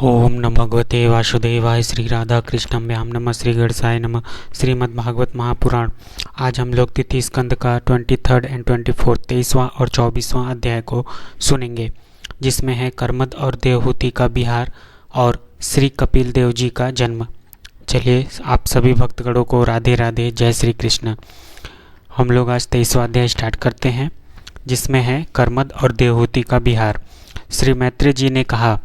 ओम नमो भगवते वासुदेवाय। श्री राधा कृष्णम व्याम नमः। श्री गणेशाय नमः। श्रीमद् भागवत महापुराण। आज हम लोग तिथि स्कंद का 23 एंड 24 23वां और 24वां अध्याय को सुनेंगे, जिसमें है कर्मद और देवहूति का बिहार और श्री कपिल देव जी का जन्म। चलिए आप सभी भक्तगणों को राधे राधे, जय श्री कृष्ण। हम लोग आज 23वां अध्याय स्टार्ट करते हैं, जिसमें है कर्मद और देवहूति का बिहार। श्री मैत्रेय जी ने कहा,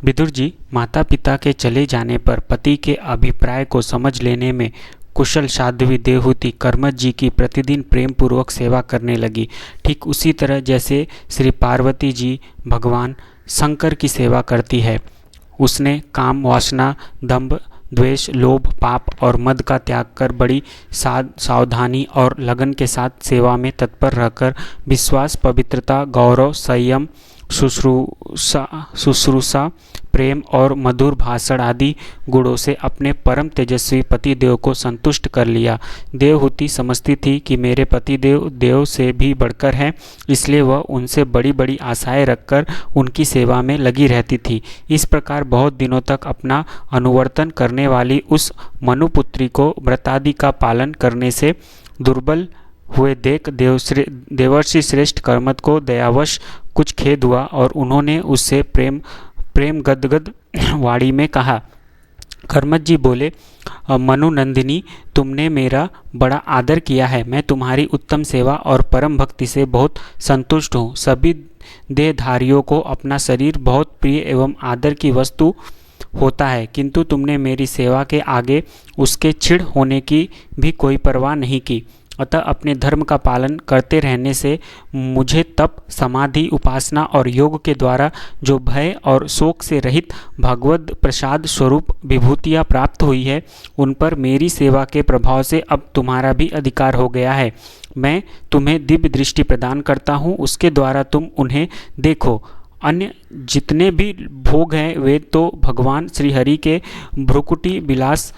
विदुर जी, माता पिता के चले जाने पर पति के अभिप्राय को समझ लेने में कुशल साध्वी देवहूति कर्मद जी की प्रतिदिन प्रेम पूर्वक सेवा करने लगी। ठीक उसी तरह जैसे श्री पार्वती जी भगवान शंकर की सेवा करती है। उसने काम, वासना, दंभ, द्वेष, लोभ, पाप और मद का त्याग कर बड़ी सावधानी और लगन के साथ सेवा में तत्पर रहकर विश्वास, पवित्रता, गौरव, संयम, शुश्रूषा, प्रेम और मधुर भाषण आदि गुणों से अपने परम तेजस्वी पति देव को संतुष्ट कर लिया। देवहूति समझती थी कि मेरे पति देव देव से भी बढ़कर हैं, इसलिए वह उनसे बड़ी बड़ी आशाएं रखकर उनकी सेवा में लगी रहती थी। इस प्रकार बहुत दिनों तक अपना अनुवर्तन करने वाली उस मनुपुत्री को व्रतादि का पालन करने से दुर्बल हुए देख देवर्षि श्रेष्ठ कर्मद को दयावश कुछ खेद हुआ और उन्होंने उससे प्रेम गदगद वाणी में कहा। कर्मद जी बोले, मनुनंदिनी, तुमने मेरा बड़ा आदर किया है। मैं तुम्हारी उत्तम सेवा और परम भक्ति से बहुत संतुष्ट हूँ। सभी देहधारियों को अपना शरीर बहुत प्रिय एवं आदर की वस्तु होता है, किंतु तुमने मेरी सेवा के आगे उसके छिड़ होने की भी कोई परवाह नहीं की। अतः अपने धर्म का पालन करते रहने से मुझे तप, समाधि, उपासना और योग के द्वारा जो भय और शोक से रहित भगवद प्रसाद स्वरूप विभूतियाँ प्राप्त हुई है, उन पर मेरी सेवा के प्रभाव से अब तुम्हारा भी अधिकार हो गया है। मैं तुम्हें दिव्य दृष्टि प्रदान करता हूँ, उसके द्वारा तुम उन्हें देखो। अन्य जितने भी भोग हैं वे तो भगवान श्री हरि के भ्रुकुटी विलास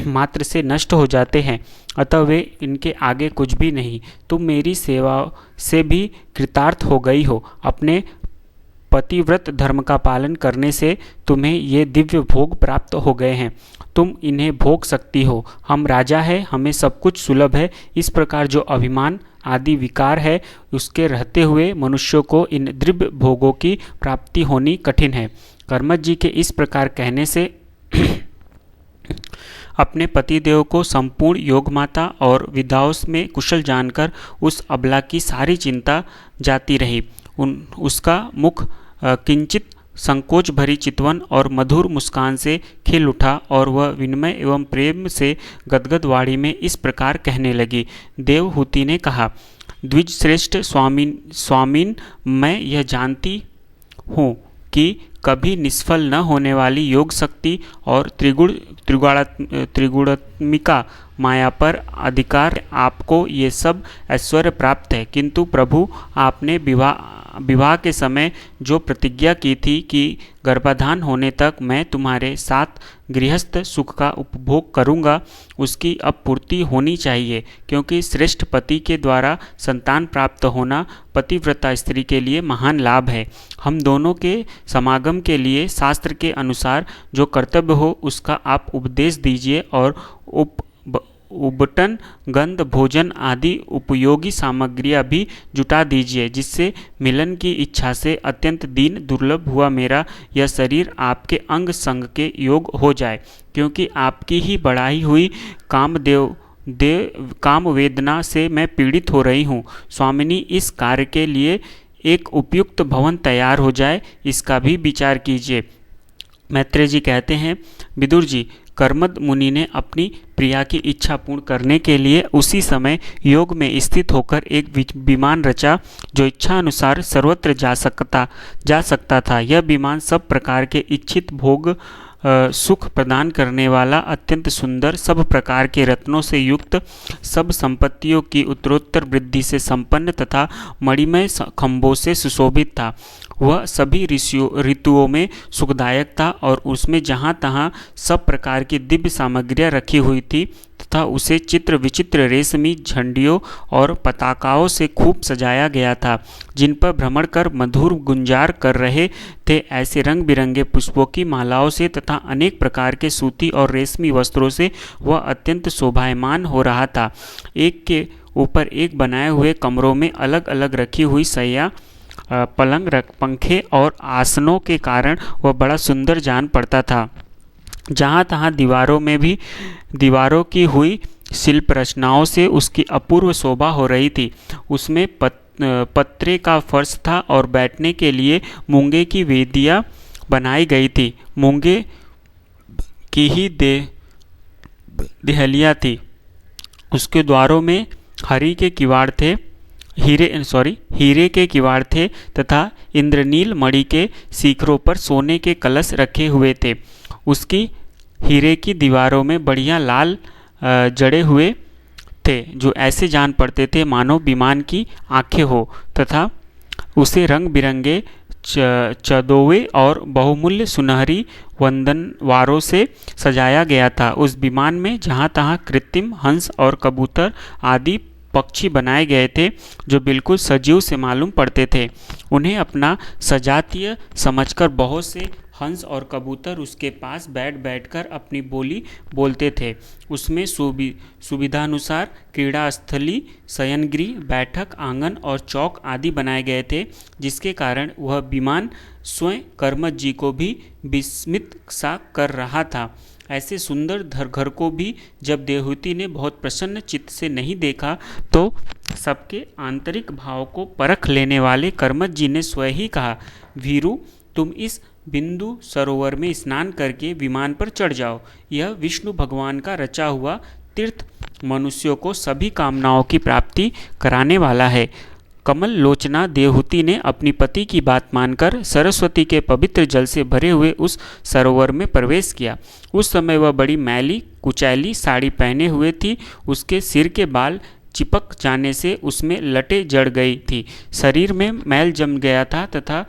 मात्र से नष्ट हो जाते हैं, अतः वे इनके आगे कुछ भी नहीं। तुम मेरी सेवा से भी कृतार्थ हो गई हो। अपने पतिव्रत धर्म का पालन करने से तुम्हें ये दिव्य भोग प्राप्त हो गए हैं, तुम इन्हें भोग सकती हो। हम राजा हैं, हमें सब कुछ सुलभ है। इस प्रकार जो अभिमान आदि विकार है, उसके रहते हुए मनुष्यों को इन दिव्य भोगों की प्राप्ति होनी कठिन है। कर्मद जी के इस प्रकार कहने से अपने पतिदेव को संपूर्ण योगमाता और विद्याओं में कुशल जानकर उस अबला की सारी चिंता जाती रही। उसका मुख किंचित संकोच भरी चितवन और मधुर मुस्कान से खिल उठा और वह विनम्र एवं प्रेम से गदगद वाणी में इस प्रकार कहने लगी। देवहूति ने कहा, द्विज श्रेष्ठ स्वामीन, मैं यह जानती हूँ कि कभी निष्फल न होने वाली योग शक्ति और त्रिगुणात्मिका माया पर अधिकार आपको ये सब ऐश्वर्य प्राप्त है, किंतु प्रभु आपने विवाह के समय जो प्रतिज्ञा की थी कि गर्भाधान होने तक मैं तुम्हारे साथ गृहस्थ सुख का उपभोग करूंगा, उसकी अब पूर्ति होनी चाहिए, क्योंकि श्रेष्ठ पति के द्वारा संतान प्राप्त होना पतिव्रता स्त्री के लिए महान लाभ है। हम दोनों के समागम के लिए शास्त्र के अनुसार जो कर्तव्य हो उसका आप उपदेश दीजिए और उबटन, गंध, भोजन आदि उपयोगी सामग्रियां भी जुटा दीजिए, जिससे मिलन की इच्छा से अत्यंत दीन दुर्लभ हुआ मेरा यह शरीर आपके अंग संग के योग हो जाए, क्योंकि आपकी ही बढ़ाई हुई काम वेदना से मैं पीड़ित हो रही हूँ। स्वामिनी, इस कार्य के लिए एक उपयुक्त भवन तैयार हो जाए, इसका भी विचार कीजिए। मैत्रेय जी कहते हैं, विदुर जी, कर्मद मुनि ने अपनी प्रिया की इच्छा पूर्ण करने के लिए उसी समय योग में स्थित होकर एक विमान रचा, जो इच्छा अनुसार सर्वत्र जा सकता था। यह विमान सब प्रकार के इच्छित भोग सुख प्रदान करने वाला, अत्यंत सुंदर, सब प्रकार के रत्नों से युक्त, सब संपत्तियों की उत्तरोत्तर वृद्धि से संपन्न तथा मणिमय खंभों से सुशोभित था। वह सभी ऋतुओं में सुखदायक था और उसमें जहाँ तहाँ सब प्रकार की दिव्य सामग्रियाँ रखी हुई थी तथा उसे चित्र विचित्र रेशमी झंडियों और पताकाओं से खूब सजाया गया था, जिन पर भ्रमण कर मधुर गुंजार कर रहे थे। ऐसे रंग बिरंगे पुष्पों की मालाओं से तथा अनेक प्रकार के सूती और रेशमी वस्त्रों से वह अत्यंत शोभायमान हो रहा था। एक के ऊपर एक बनाए हुए कमरों में अलग अलग रखी हुई सैया, पलंग, पंखे और आसनों के कारण वह बड़ा सुंदर जान पड़ता था। जहाँ तहाँ दीवारों की हुई शिल्प रचनाओं से उसकी अपूर्व शोभा हो रही थी। उसमें पत्रे का फर्श था और बैठने के लिए मूंगे की वेदियाँ बनाई गई थी। मूंगे की ही देहलियाँ थी। उसके द्वारों में हीरे के किवाड़ थे तथा इंद्रनील मणि के शिखरों पर सोने के कलश रखे हुए थे। उसकी हीरे की दीवारों में बढ़िया लाल जड़े हुए थे, जो ऐसे जान पड़ते थे मानो विमान की आंखें हो, तथा उसे रंग बिरंगे चदोवे और बहुमूल्य सुनहरी वंदनवारों से सजाया गया था। उस विमान में जहाँ तहाँ कृत्रिम हंस और कबूतर आदि पक्षी बनाए गए थे, जो बिल्कुल सजीव से मालूम पड़ते थे। उन्हें अपना सजातीय समझकर बहुत से हंस और कबूतर उसके पास बैठ बैठकर अपनी बोली बोलते थे। उसमें सुविधानुसार क्रीड़ा स्थली, शयनगृह, बैठक आंगन और चौक आदि बनाए गए थे, जिसके कारण वह विमान स्वयं कर्मज जी को भी विस्मित सा कर रहा था। ऐसे सुंदर घर को भी जब देवहूति ने बहुत प्रसन्न चित्त से नहीं देखा, तो सबके आंतरिक भाव को परख लेने वाले कर्मज जी ने स्वयं ही कहा, वीरू, तुम इस बिंदु सरोवर में स्नान करके विमान पर चढ़ जाओ। यह विष्णु भगवान का रचा हुआ तीर्थ मनुष्यों को सभी कामनाओं की प्राप्ति कराने वाला है। कमल लोचना देवहूति ने अपनी पति की बात मानकर सरस्वती के पवित्र जल से भरे हुए उस सरोवर में प्रवेश किया। उस समय वह बड़ी मैली कुचैली साड़ी पहने हुए थी। उसके सिर के बाल चिपक जाने से उसमें लटें जड़ गई थी। शरीर में मैल जम गया था तथा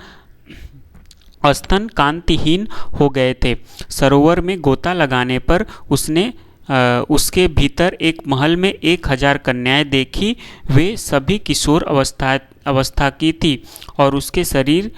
स्तन कांतिहीन हो गए थे। सरोवर में गोता लगाने पर उसके भीतर एक महल में 1000 कन्याएं देखी। वे सभी किशोर अवस्था की थी और उसके शरीर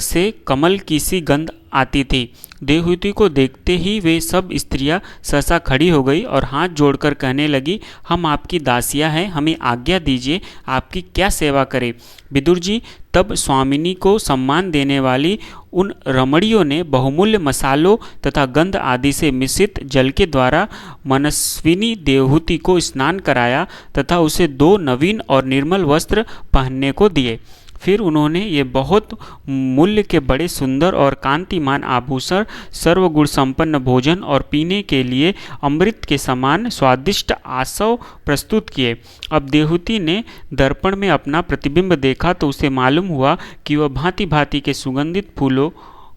से कमल की सी गंध आती थी। देवहूति को देखते ही वे सब स्त्रियां सहसा खड़ी हो गई और हाथ जोड़कर कहने लगी, हम आपकी दासियां हैं, हमें आज्ञा दीजिए, आपकी क्या सेवा करें। विदुर जी, तब स्वामिनी को सम्मान देने वाली उन रमणियों ने बहुमूल्य मसालों तथा गंध आदि से मिश्रित जल के द्वारा मनस्विनी देवहूति को स्नान कराया तथा उसे 2 नवीन और निर्मल वस्त्र पहनने को दिए। फिर उन्होंने ये बहुत मूल्य के बड़े सुंदर और कांतिमान आभूषण, सर्वगुण संपन्न भोजन और पीने के लिए अमृत के समान स्वादिष्ट आसव प्रस्तुत किए। अब देवहूति ने दर्पण में अपना प्रतिबिंब देखा तो उसे मालूम हुआ कि वह भांति भांति के सुगंधित फूलों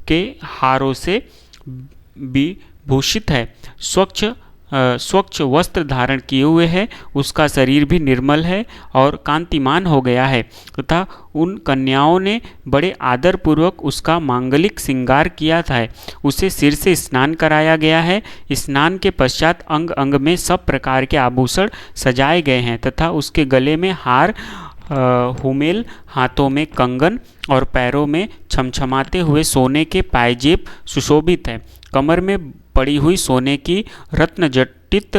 के हारों से विभूषित है, स्वच्छ वस्त्र धारण किए हुए है, उसका शरीर भी निर्मल है और कांतिमान हो गया है तथा उन कन्याओं ने बड़े आदर पूर्वक उसका मांगलिक श्रृंगार किया था। उसे सिर से स्नान कराया गया है। स्नान के पश्चात अंग अंग में सब प्रकार के आभूषण सजाए गए हैं तथा उसके गले में हार, हुमेल, हाथों में कंगन और पैरों में छमछमाते हुए सोने के पायजेब सुशोभित है। कमर में पड़ी हुई सोने की रत्न जटित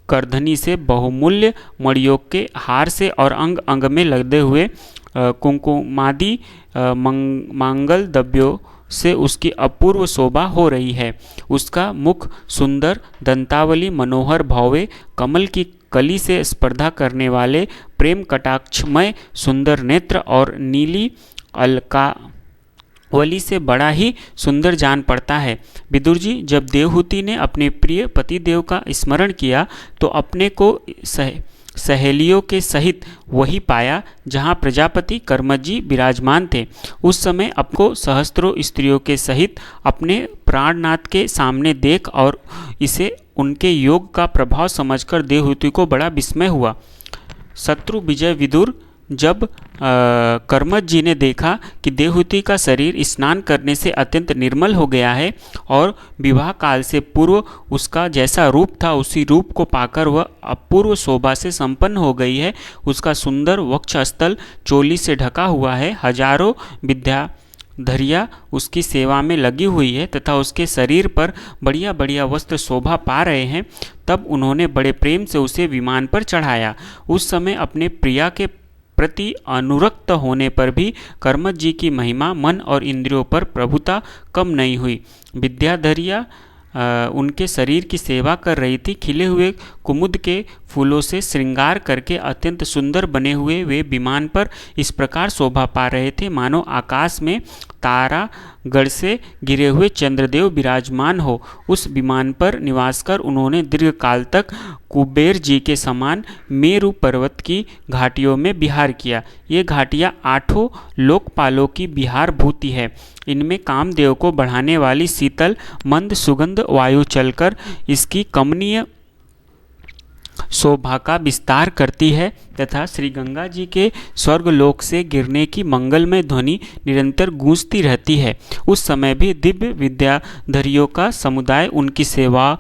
करधनी से बहुमूल्य मणियों के हार से और अंग अंग में लदे हुए कुंकुमादि मांगल द्रव्यों से उसकी अपूर्व शोभा हो रही है। उसका मुख सुंदर, दंतावली मनोहर, भौवे कमल की कली से स्पर्धा करने वाले प्रेम कटाक्षमय सुंदर नेत्र और नीली अलकावली से बड़ा ही सुंदर जान पड़ता है। विदुर जी, जब देवहूति ने अपने प्रिय पतिदेव का स्मरण किया तो अपने को सहेलियों के सहित वही पाया जहाँ प्रजापति कर्मजी विराजमान थे। उस समय आपको सहस्त्रों स्त्रियों के सहित अपने प्राणनाथ के सामने देख और इसे उनके योग का प्रभाव समझकर देवहूति को बड़ा विस्मय हुआ। शत्रु विजय विदुर जब कर्मज जी ने देखा कि देवहूति का शरीर स्नान करने से अत्यंत निर्मल हो गया है और विवाह काल से पूर्व उसका जैसा रूप था उसी रूप को पाकर वह अपूर्व शोभा से संपन्न हो गई है, उसका सुंदर वक्षस्थल चोली से ढका हुआ है, हजारों विद्याधरियाँ उसकी सेवा में लगी हुई है तथा उसके शरीर पर बढ़िया बढ़िया वस्त्र शोभा पा रहे हैं, तब उन्होंने बड़े प्रेम से उसे विमान पर चढ़ाया। उस समय अपने प्रिया के प्रति अनुरक्त होने पर भी कर्मज जी की महिमा मन और इंद्रियों पर प्रभुता कम नहीं हुई। विद्याधरिया उनके शरीर की सेवा कर रही थी। खिले हुए कुमुद के फूलों से श्रृंगार करके अत्यंत सुंदर बने हुए वे विमान पर इस प्रकार शोभा पा रहे थे मानो आकाश में तारागढ़ से गिरे हुए चंद्रदेव विराजमान हो। उस विमान पर निवास कर उन्होंने दीर्घ काल तक कुबेर जी के समान मेरु पर्वत की घाटियों में विहार किया। ये घाटियाँ 8 लोकपालों की विहार भूति है। इनमें कामदेव को बढ़ाने वाली शीतल मंद सुगंध वायु चलकर इसकी कमनीय शोभा का विस्तार करती है तथा श्री गंगा जी के स्वर्गलोक से गिरने की मंगलमय ध्वनि निरंतर गूंजती रहती है। उस समय भी दिव्य विद्याधरियों का समुदाय उनकी सेवा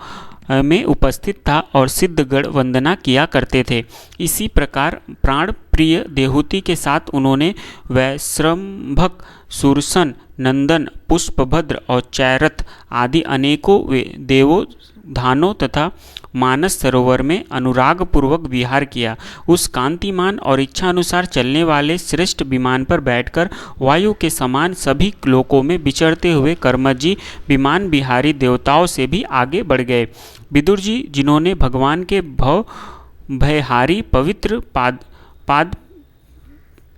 में उपस्थित था और सिद्धगढ़ वंदना किया करते थे। इसी प्रकार प्राण प्रिय देहूति के साथ उन्होंने वैश्रम्भक, सुरसन, नंदन, पुष्पभद्र और चैरथ आदि अनेकों देवों, धानों तथा मानस सरोवर में अनुराग पूर्वक विहार किया। उस कांतिमान और इच्छानुसार चलने वाले श्रेष्ठ विमान पर बैठकर वायु के समान सभी लोकों में विचरते हुए कर्मज जी विमान बिहारी देवताओं से भी आगे बढ़ गए। विदुर जी, जिन्होंने भगवान के भयहारी पवित्र पाद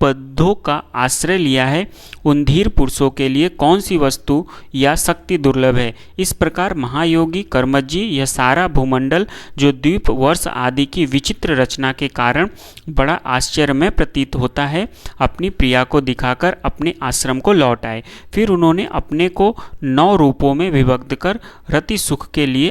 पदों का आश्रय लिया है, उन धीर पुरुषों के लिए कौन सी वस्तु या शक्ति दुर्लभ है। इस प्रकार महायोगी कर्मज जी यह सारा भूमंडल जो द्वीप वर्ष आदि की विचित्र रचना के कारण बड़ा आश्चर्यमय प्रतीत होता है, अपनी प्रिया को दिखाकर अपने आश्रम को लौट आए। फिर उन्होंने अपने को 9 रूपों में विभक्त कर रति सुख के लिए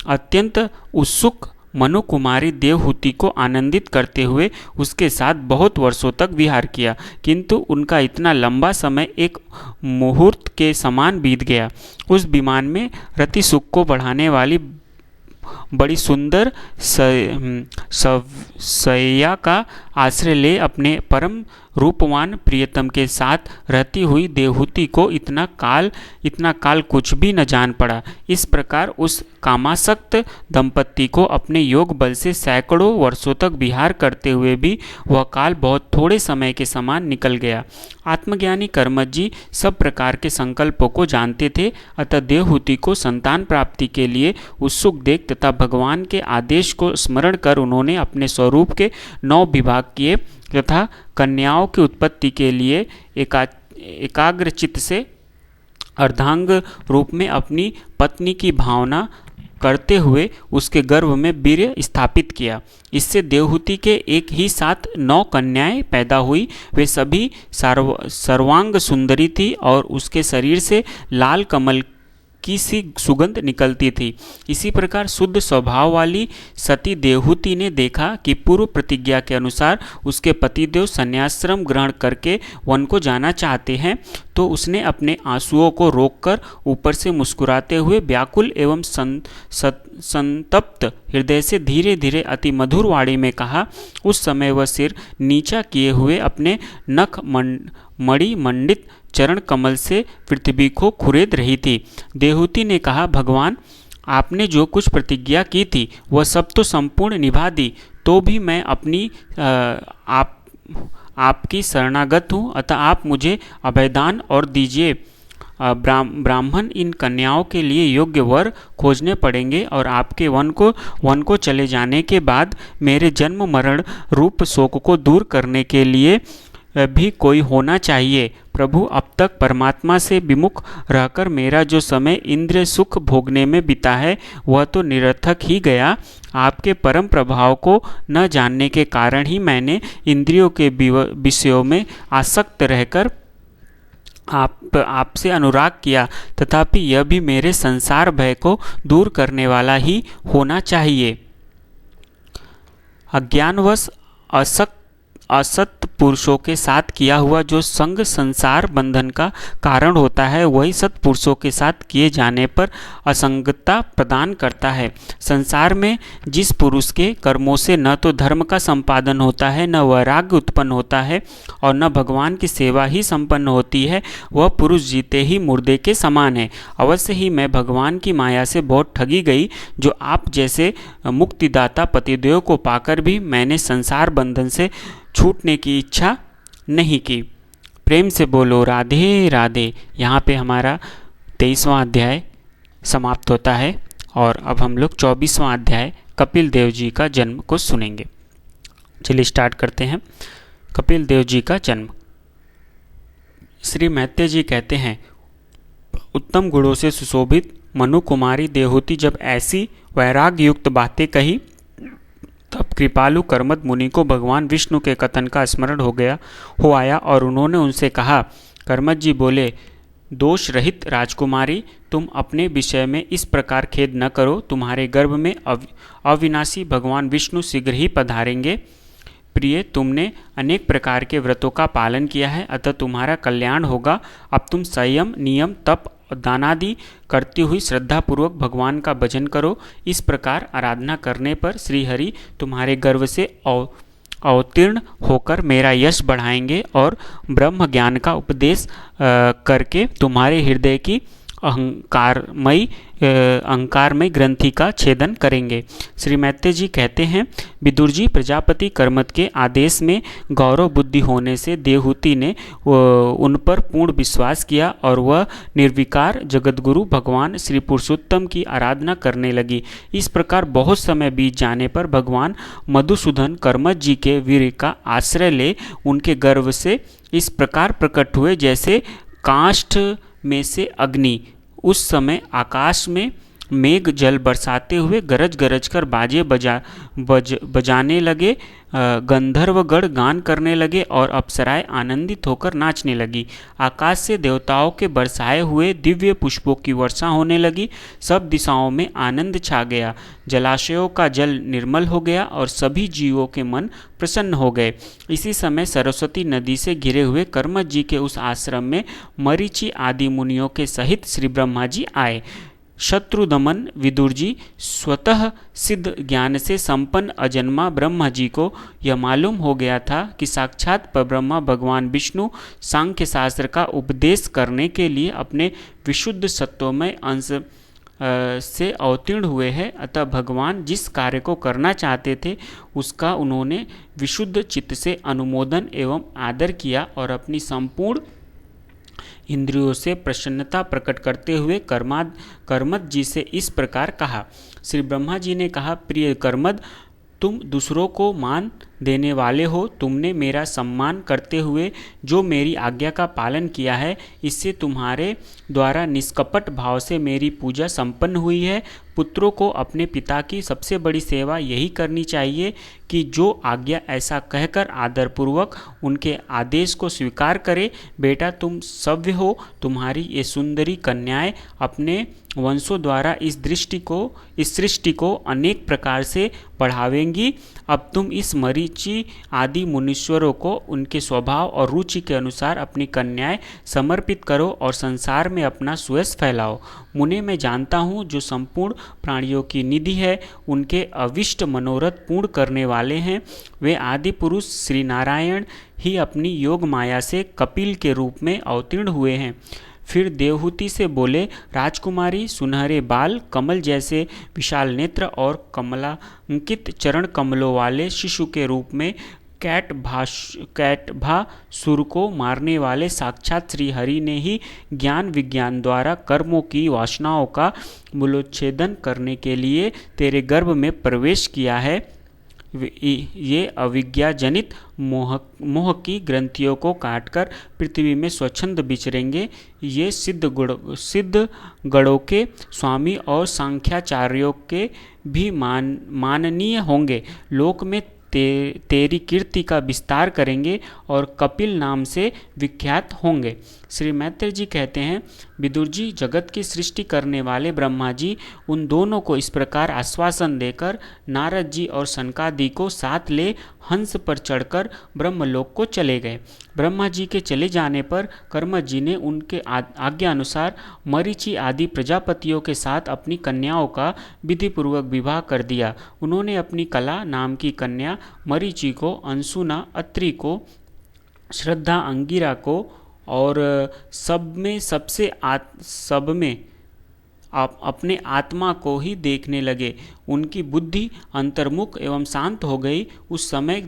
अत्यंत उत्सुक मनु कुमारी देवहूति को आनंदित करते हुए उसके साथ बहुत वर्षों तक विहार किया, किंतु उनका इतना लंबा समय एक मुहूर्त के समान बीत गया। उस विमान में रति सुख को बढ़ाने वाली बड़ी सुंदर सैया का आश्रय ले अपने परम रूपवान प्रियतम के साथ रहती हुई देवहूति को इतना काल कुछ भी न जान पड़ा। इस प्रकार उस कामासक्त दंपत्ति को अपने योग बल से सैकड़ों वर्षों तक विहार करते हुए भी वह काल बहुत थोड़े समय के समान निकल गया। आत्मज्ञानी कर्मज जी सब प्रकार के संकल्पों को जानते थे, अतः देवहूति को संतान प्राप्ति के लिए उत्सुक देख तथा भगवान के आदेश को स्मरण कर उन्होंने अपने स्वरूप के 9 विभाग किए तथा कन्याओं की उत्पत्ति के लिए एकाग्र चित्त से अर्धांग रूप में अपनी पत्नी की भावना करते हुए उसके गर्भ में वीर्य स्थापित किया। इससे देवहूति के एक ही साथ 9 कन्याएं पैदा हुई। वे सभी सर्वांग सुंदरी थी और उसके शरीर से लाल कमल की सी सुगंध निकलती थी। इसी प्रकार शुद्ध स्वभाव वाली सती देवहूति ने देखा कि पूर्व प्रतिज्ञा के अनुसार उसके पतिदेव संन्याश्रम ग्रहण करके वन को जाना चाहते हैं, तो उसने अपने आंसुओं को रोककर ऊपर से मुस्कुराते हुए व्याकुल एवं संतप्त हृदय से धीरे धीरे अति मधुर वाणी में कहा। उस समय वह सिर नीचा किए हुए अपने नख मणि मंडित चरण कमल से पृथ्वी को खुरेद रही थी। देवहूति ने कहा, भगवान, आपने जो कुछ प्रतिज्ञा की थी वह सब तो संपूर्ण निभा दी, तो भी मैं अपनी आपकी शरणागत हूँ, अतः आप मुझे अभयदान और दीजिए। ब्राह्मण इन कन्याओं के लिए योग्य वर खोजने पड़ेंगे और आपके वन को चले जाने के बाद मेरे जन्म मरण रूप शोक को दूर करने के लिए भी कोई होना चाहिए। प्रभु, अब तक परमात्मा से विमुख रहकर मेरा जो समय इंद्रिय सुख भोगने में बीता है वह तो निरर्थक ही गया। आपके परम प्रभाव को न जानने के कारण ही मैंने इंद्रियों के विषयों में आसक्त रहकर आपसे अनुराग किया, तथापि यह भी मेरे संसार भय को दूर करने वाला ही होना चाहिए। अज्ञानवश असत सत्पुरुषों के साथ किया हुआ जो संग संसार बंधन का कारण होता है, वही सत्पुरुषों के साथ किए जाने पर असंगता प्रदान करता है। संसार में जिस पुरुष के कर्मों से न तो धर्म का संपादन होता है, न वैराग्य उत्पन्न होता है और न भगवान की सेवा ही संपन्न होती है, वह पुरुष जीते ही मुर्दे के समान है। अवश्य ही मैं भगवान की माया से बहुत ठगी गई, जो आप जैसे मुक्तिदाता पतिदेव को पाकर भी मैंने संसार बंधन से छूटने की इच्छा नहीं की। प्रेम से बोलो राधे राधे। यहाँ पे हमारा 23वां अध्याय समाप्त होता है और अब हम लोग 24वां अध्याय कपिल देव जी का जन्म को सुनेंगे। चलिए स्टार्ट करते हैं। कपिल देव जी का जन्म। श्री मैत्रेय जी कहते हैं, उत्तम गुणों से सुशोभित मनु कुमारी देवहूति जब ऐसी वैराग्य युक्त बातें कही, तब कृपालु कर्मद मुनि को भगवान विष्णु के कथन का स्मरण हो आया और उन्होंने उनसे कहा। कर्मद जी बोले, दोष रहित राजकुमारी, तुम अपने विषय में इस प्रकार खेद न करो। तुम्हारे गर्भ में अविनाशी भगवान विष्णु शीघ्र ही पधारेंगे। प्रिय, तुमने अनेक प्रकार के व्रतों का पालन किया है, अतः तुम्हारा कल्याण होगा। अब तुम संयम, नियम, तप, दानादि करती हुई श्रद्धापूर्वक भगवान का भजन करो। इस प्रकार आराधना करने पर श्रीहरि तुम्हारे गर्भ से अवतीर्ण होकर मेरा यश बढ़ाएंगे और ब्रह्म ज्ञान का उपदेश करके तुम्हारे हृदय की अहंकारमय ग्रंथि का छेदन करेंगे। श्री मैत्रेय जी कहते हैं, विदुर जी, प्रजापति कर्मद के आदेश में गौरव बुद्धि होने से देवहूति ने उन पर पूर्ण विश्वास किया और वह निर्विकार जगतगुरु भगवान श्री पुरुषोत्तम की आराधना करने लगी। इस प्रकार बहुत समय बीत जाने पर भगवान मधुसूदन कर्मद जी के वीर का आश्रय ले उनके गर्भ से इस प्रकार प्रकट हुए जैसे काष्ठ में से अग्नि। उस समय आकाश में मेघ जल बरसाते हुए गरज गरज कर बाजे बजाने लगे, गंधर्वगण गान करने लगे और अप्सराएं आनंदित होकर नाचने लगी। आकाश से देवताओं के बरसाए हुए दिव्य पुष्पों की वर्षा होने लगी। सब दिशाओं में आनंद छा गया। जलाशयों का जल निर्मल हो गया और सभी जीवों के मन प्रसन्न हो गए। इसी समय सरस्वती नदी से घिरे हुए कर्मद जी के उस आश्रम में मरीचि आदि मुनियों के सहित श्री ब्रह्मा जी आए। शत्रुदमन विदुर जी, स्वतः सिद्ध ज्ञान से संपन्न अजन्मा ब्रह्मा जी को यह मालूम हो गया था कि साक्षात परब्रह्म भगवान विष्णु सांख्य शास्त्र का उपदेश करने के लिए अपने विशुद्ध सत्वमय अंश से अवतीर्ण हुए हैं। अतः भगवान जिस कार्य को करना चाहते थे उसका उन्होंने विशुद्ध चित्त से अनुमोदन एवं आदर किया और अपनी संपूर्ण इंद्रियों से प्रसन्नता प्रकट करते हुए कर्मद जी से इस प्रकार कहा। श्री ब्रह्मा जी ने कहा, प्रिय कर्मद, तुम दूसरों को मान देने वाले हो। तुमने मेरा सम्मान करते हुए जो मेरी आज्ञा का पालन किया है, इससे तुम्हारे द्वारा निष्कपट भाव से मेरी पूजा संपन्न हुई है। पुत्रों को अपने पिता की सबसे बड़ी सेवा यही करनी चाहिए कि जो आज्ञा ऐसा कहकर आदरपूर्वक उनके आदेश को स्वीकार करे। बेटा, तुम सभ्य हो। तुम्हारी ये सुंदरी कन्याएं अपने वंशों द्वारा इस सृष्टि को अनेक प्रकार से बढ़ावेंगी। अब तुम इस मरीचि आदि मुनीश्वरों को उनके स्वभाव और रुचि के अनुसार अपनी कन्याएं समर्पित करो और संसार में अपना सुयश फैलाओ। मुने, मैं जानता हूँ जो संपूर्ण प्राणियों की निधि है, उनके अविष्ट मनोरथ पूर्ण करने वाले हैं। वे आदि पुरुष श्री नारायण ही अपनी योग माया से कपिल के रूप में अवतीर्ण हुए हैं। फिर देवहूति से बोले, राजकुमारी, सुनहरे बाल, कमल जैसे विशाल नेत्र और कमलांकित चरण कमलों वाले शिशु के रूप में कैटभासुर को मारने वाले साक्षात श्री हरि ने ही ज्ञान विज्ञान द्वारा कर्मों की वासनाओं का मूलोच्छेदन करने के लिए तेरे गर्भ में प्रवेश किया है। ये अविज्ञाजनित मोह की ग्रंथियों को काटकर पृथ्वी में स्वच्छंद विचरेंगे। ये सिद्ध गणों के स्वामी और सांख्याचार्यों के भी माननीय होंगे। लोक में तेरी कीर्ति का विस्तार करेंगे और कपिल नाम से विख्यात होंगे। श्री मैत्रेय जी कहते हैं, विदुर जी, जगत की सृष्टि करने वाले ब्रह्मा जी उन दोनों को इस प्रकार आश्वासन देकर नारद जी और सनकादि को साथ ले हंस पर चढ़कर ब्रह्मलोक को चले गए। ब्रह्मा जी के चले जाने पर कर्मज जी ने उनके आज्ञा अनुसार मरीचि आदि प्रजापतियों के साथ अपनी कन्याओं का विधिपूर्वक विवाह कर दिया। उन्होंने अपनी कला नाम की कन्या मरीचि को, अंशुना अत्रि को, श्रद्धा अंगिरा को और सब में आप अपने आत्मा को ही देखने लगे। उनकी बुद्धि अंतर्मुख एवं शांत हो गई। उस समय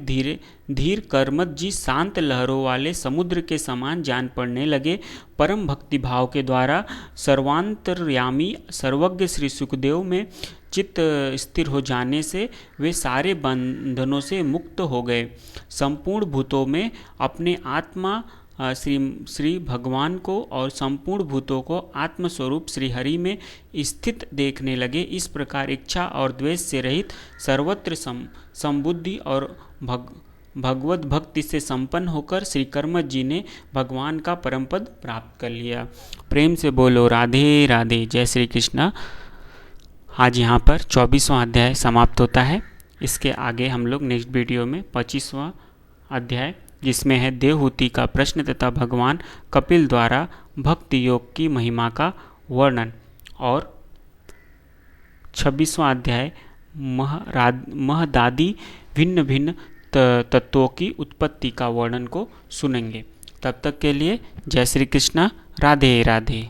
धीर कर्मज जी शांत लहरों वाले समुद्र के समान जान पड़ने लगे। परम भक्ति भाव के द्वारा सर्वांतर्यामी सर्वज्ञ श्री सुखदेव में चित्त स्थिर हो जाने से वे सारे बंधनों से मुक्त हो गए। संपूर्ण भूतों में अपने आत्मा श्री भगवान को और संपूर्ण भूतों को आत्मस्वरूप श्री हरि में स्थित देखने लगे। इस प्रकार इच्छा और द्वेष से रहित सर्वत्र संबुद्धि और भगवत भक्ति से संपन्न होकर श्री कर्मज जी ने भगवान का परम पद प्राप्त कर लिया। प्रेम से बोलो राधे राधे। जय श्री कृष्ण। आज यहाँ पर 24वां अध्याय समाप्त होता है। इसके आगे हम लोग नेक्स्ट वीडियो में 25वां अध्याय, जिसमें है देवहूति का प्रश्न तथा भगवान कपिल द्वारा भक्ति योग की महिमा का वर्णन, और 26वां अध्याय महदादि भिन्न भिन्न तत्वों की उत्पत्ति का वर्णन को सुनेंगे। तब तक के लिए जय श्री कृष्ण, राधे राधे।